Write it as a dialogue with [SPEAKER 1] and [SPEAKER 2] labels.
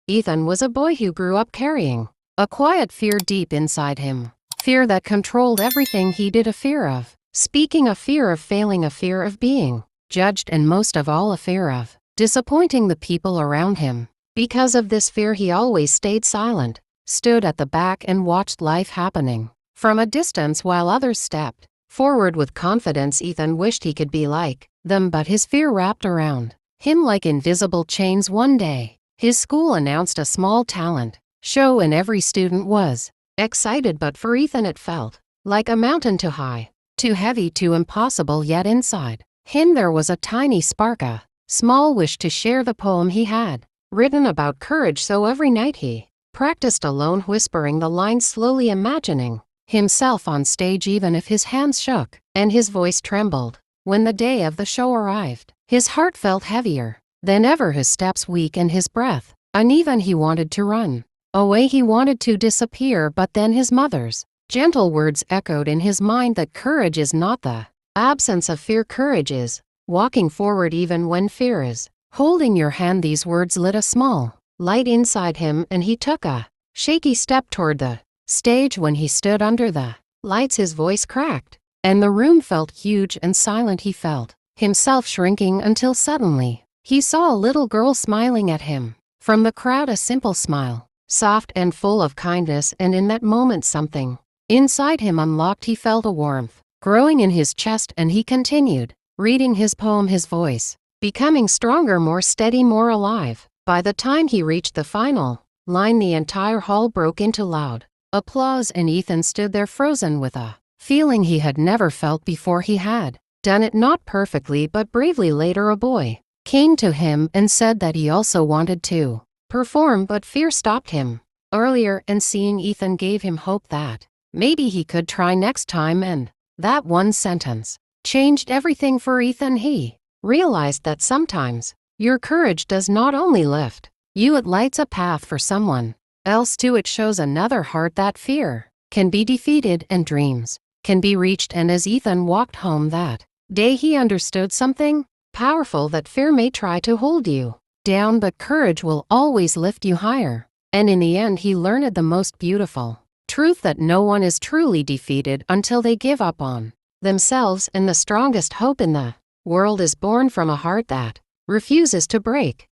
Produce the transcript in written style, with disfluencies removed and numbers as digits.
[SPEAKER 1] Ethan was a boy who grew up carrying a quiet fear deep inside him. Fear that controlled everything he did, a fear of speaking, a fear of failing, a fear of being judged, and most of all a fear of disappointing the people around him. Because of this fear, he always stayed silent, stood at the back and watched life happening from a distance while others stepped forward with confidence. Ethan wished he could be like them, but his fear wrapped around him like invisible chains. One day, his school announced a small talent show and every student was excited, but for Ethan it felt like a mountain, too high, too heavy, too impossible. Yet inside him there was a tiny spark, a small wish to share the poem he had written about courage. So every night he practiced alone, whispering the lines slowly, imagining himself on stage even if his hands shook and his voice trembled. When the day of the show arrived, his heart felt heavier than ever, his steps weak and his breath uneven. He wanted to run away, he wanted to disappear, but then his mother's gentle words echoed in his mind that courage is not the absence of fear. Courage is walking forward even when fear is holding your hand. These words lit a small light inside him, and he took a shaky step toward the stage. When he stood under the lights, his voice cracked, and the room felt huge and silent. He felt himself shrinking until suddenly he saw a little girl smiling at him from the crowd, a simple smile, soft and full of kindness, and in that moment something inside him unlocked. He felt a warmth growing in his chest, and he continued reading his poem, his voice becoming stronger, more steady, more alive. By the time he reached the final line, the entire hall broke into loud applause, and Ethan stood there frozen with a feeling he had never felt before. He had done it not perfectly but bravely. Later a boy came to him and said that he also wanted to perform, but fear stopped him earlier, and seeing Ethan gave him hope that maybe he could try next time, and that one sentence changed everything for Ethan. He realized that sometimes your courage does not only lift you, it lights a path for someone else too. It shows another heart that fear can be defeated and dreams can be reached. And as Ethan walked home that day, he understood something powerful, that fear may try to hold you down, but courage will always lift you higher. And in the end, he learned the most beautiful truth, that no one is truly defeated until they give up on themselves, and the strongest hope in the world is born from a heart that refuses to break.